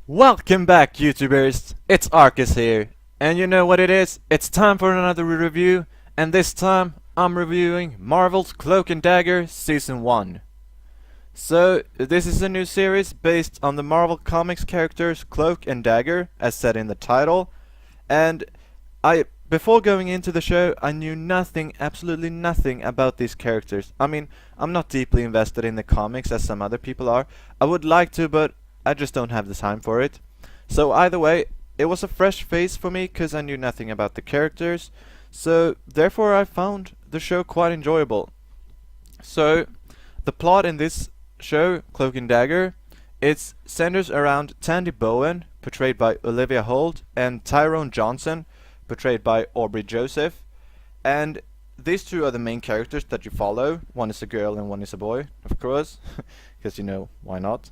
Welcome back, YouTubers! It's Arcus here, and you know what it is? It's time for another review, and this time I'm reviewing Marvel's Cloak and Dagger Season 1. So, this is a new series based on the Marvel Comics characters Cloak and Dagger, as said in the title, and before going into the show, I knew nothing, absolutely nothing about these characters. I mean, I'm not deeply invested in the comics as some other people are. I would like to, but I just don't have the time for it. So either way, it was a fresh face for me because I knew nothing about the characters. So therefore I found the show quite enjoyable. So the plot in this show, Cloak and Dagger, it centers around Tandy Bowen, portrayed by Olivia Holt, and Tyrone Johnson, portrayed by Aubrey Joseph. And these two are the main characters that you follow. One is a girl and one is a boy, of course, because you know, why not?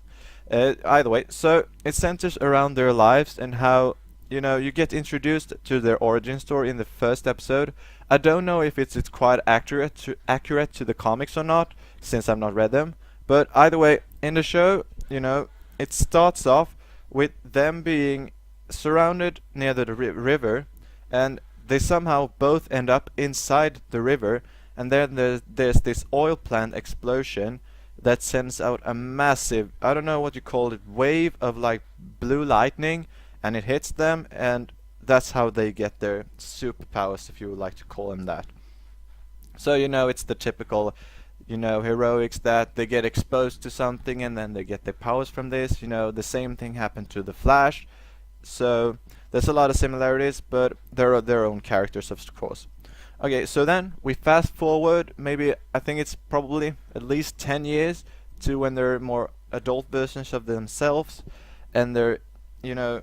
Either way, so it centers around their lives and how, you know, you get introduced to their origin story in the first episode. I don't know if it's quite accurate to the comics or not, since I've not read them. But either way, in the show, you know, it starts off with them being surrounded near the river, and they somehow both end up inside the river, and then there's this oil plant explosion that sends out a massive, I don't know what you call it, wave of like blue lightning, and it hits them, and that's how they get their superpowers, if you would like to call them that. So, you know, it's the typical, you know, heroics that they get exposed to something and then they get their powers from this. You know, the same thing happened to the Flash. So there's a lot of similarities, but there are their own characters, of course. Okay, so then we fast forward, maybe I think it's probably at least 10 years to when they're more adult versions of themselves, and they're, you know,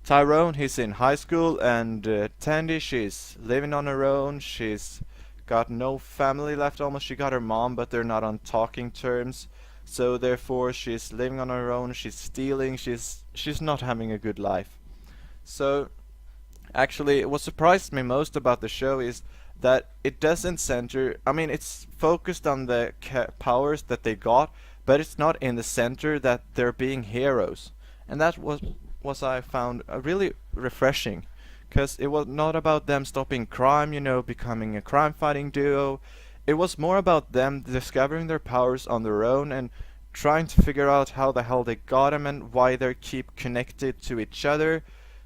Tyrone, he's in high school, and Tandy, she's living on her own. She's got no family left almost. She got her mom, but they're not on talking terms. So therefore she's living on her own, she's stealing, she's not having a good life. So actually, what surprised me most about the show is that it doesn't center, I mean, it's focused on the powers that they got, but it's not in the center that they're being heroes. And that was I found really refreshing, because it was not about them stopping crime, you know, becoming a crime fighting duo. It was more about them discovering their powers on their own and trying to figure out how the hell they got them and why they keep connected to each other.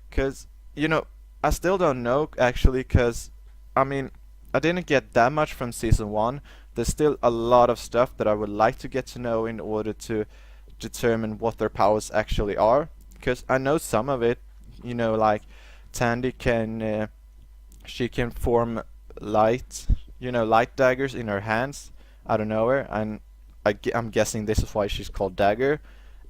Because, you know, I still don't know actually, because I mean, I didn't get that much from season 1. There's still a lot of stuff that I would like to get to know in order to determine what their powers actually are. Because I know some of it, you know, like Tandy can, she can form light, you know, light daggers in her hands out of nowhere, and I'm guessing this is why she's called Dagger.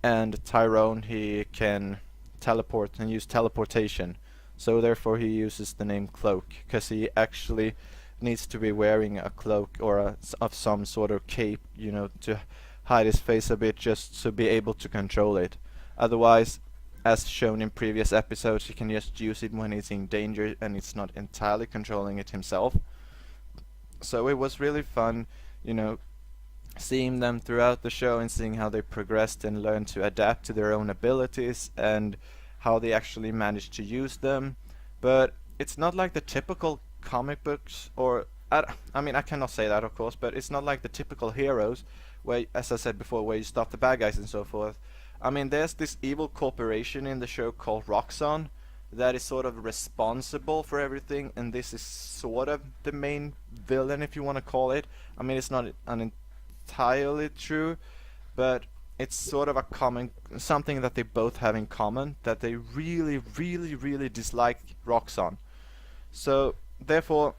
And Tyrone, he can teleport and use teleportation, so therefore he uses the name Cloak, because he actually needs to be wearing a cloak or of some sort of cape, you know, to hide his face a bit, just to be able to control it. Otherwise, as shown in previous episodes, he can just use it when he's in danger and it's not entirely controlling it himself. So it was really fun, you know, seeing them throughout the show and seeing how they progressed and learned to adapt to their own abilities and how they actually managed to use them. But it's not like the typical comic books, or I mean, I cannot say that, of course, but it's not like the typical heroes where, as I said before, where you stop the bad guys and so forth. I mean, there's this evil corporation in the show called Roxxon that is sort of responsible for everything, and this is sort of the main villain, if you want to call it. I mean, it's not entirely true, but it's sort of a common, something that they both have in common, that they really, really, really dislike Roxxon. So therefore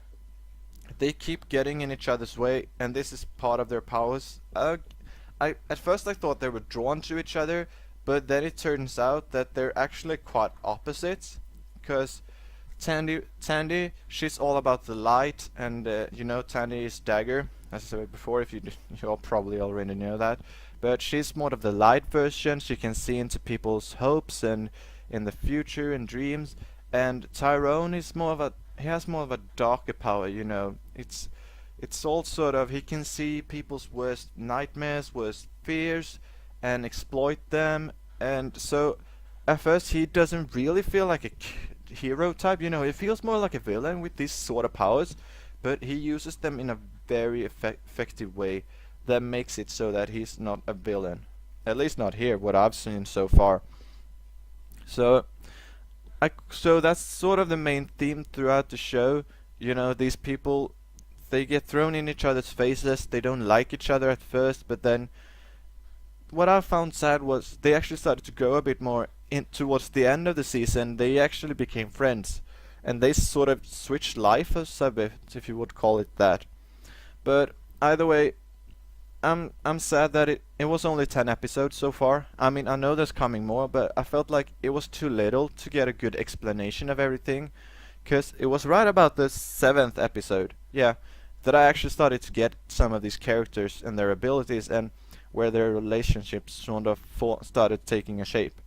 they keep getting in each other's way, and this is part of their powers. At first I thought they were drawn to each other, but then it turns out that they're actually quite opposites, because Tandy, she's all about the light, and you know, Tandy is Dagger, as I said before, if you all probably already know that. But she's more of the light version. She can see into people's hopes and in the future and dreams. And Tyrone is more of a, he has more of a darker power, you know. It's all sort of, he can see people's worst nightmares, worst fears, and exploit them. And so at first he doesn't really feel like a hero type. You know, he feels more like a villain with these sort of powers, but he uses them in a very effective way that makes it so that he's not a villain. At least not here, what I've seen so far. So so that's sort of the main theme throughout the show. You know, these people, they get thrown in each other's faces. They don't like each other at first, but then what I found sad was they actually started to go a bit more in towards the end of the season. They actually became friends, and they sort of switched lives a bit, if you would call it that. But either way, I'm sad that it was only 10 episodes so far. I mean, I know there's coming more, but I felt like it was too little to get a good explanation of everything. 'Cause it was right about the 7th episode, yeah, that I actually started to get some of these characters and their abilities and where their relationships sort of started taking a shape.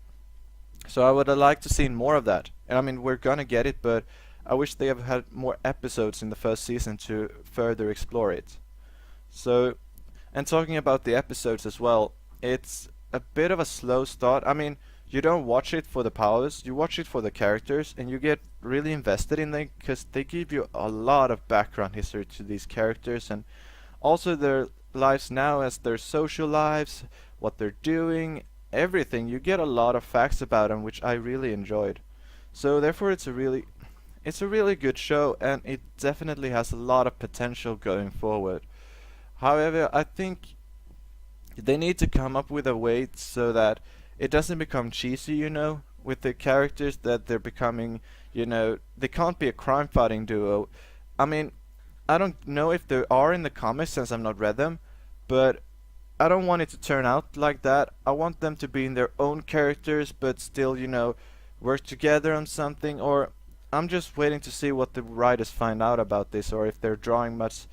So I would have liked to seen more of that. And I mean, we're gonna get it, but I wish they have had more episodes in the first season to further explore it. So, and talking about the episodes as well, it's a bit of a slow start. I mean, you don't watch it for the powers, you watch it for the characters, and you get really invested in them because they give you a lot of background history to these characters and also their lives now as their social lives, what they're doing, everything. You get a lot of facts about them, which I really enjoyed. So therefore it's a really good show, and it definitely has a lot of potential going forward. However, I think they need to come up with a way so that it doesn't become cheesy, you know, with the characters that they're becoming, you know, they can't be a crime fighting duo. I mean, I don't know if they are in the comics since I've not read them, but I don't want it to turn out like that. I want them to be in their own characters, but still, you know, work together on something. Or I'm just waiting to see what the writers find out about this, or if they're drawing much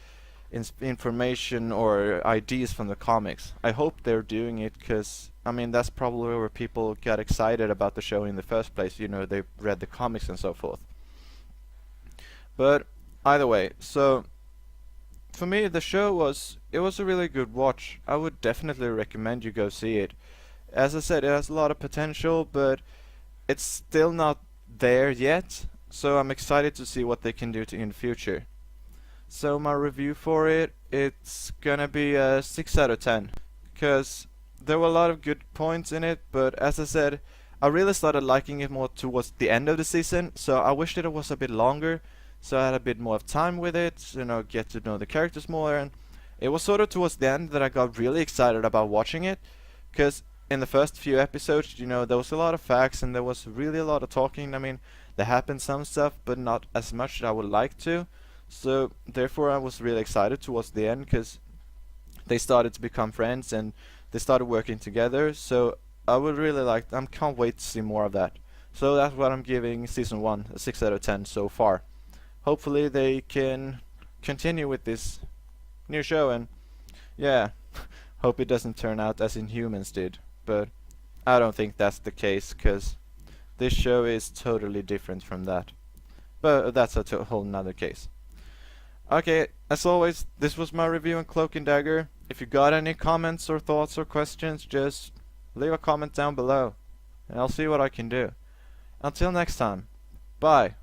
information or ideas from the comics. I hope they're doing it, because I mean that's probably where people got excited about the show in the first place. You know, they read the comics and so forth. But either way, so for me the show was a really good watch. I would definitely recommend you go see it. As I said, it has a lot of potential, but it's still not there yet. So I'm excited to see what they can do in the future. So my review for it, it's gonna be a 6 out of 10. Because there were a lot of good points in it, but as I said, I really started liking it more towards the end of the season, so I wished it was a bit longer, so I had a bit more of time with it, you know, get to know the characters more, and it was sort of towards the end that I got really excited about watching it, because in the first few episodes, you know, there was a lot of facts and there was really a lot of talking. I mean, there happened some stuff, but not as much as I would like to. So therefore I was really excited towards the end, because they started to become friends and they started working together. So I would really like, I can't wait to see more of that. So that's what I'm giving season 1, a 6 out of 10 so far. Hopefully they can continue with this new show, and yeah, hope it doesn't turn out as Inhumans did, but I don't think that's the case, because this show is totally different from that. But that's a whole nother case. Okay, as always, this was my review on Cloak and Dagger. If you got any comments or thoughts or questions, just leave a comment down below, and I'll see what I can do. Until next time, bye.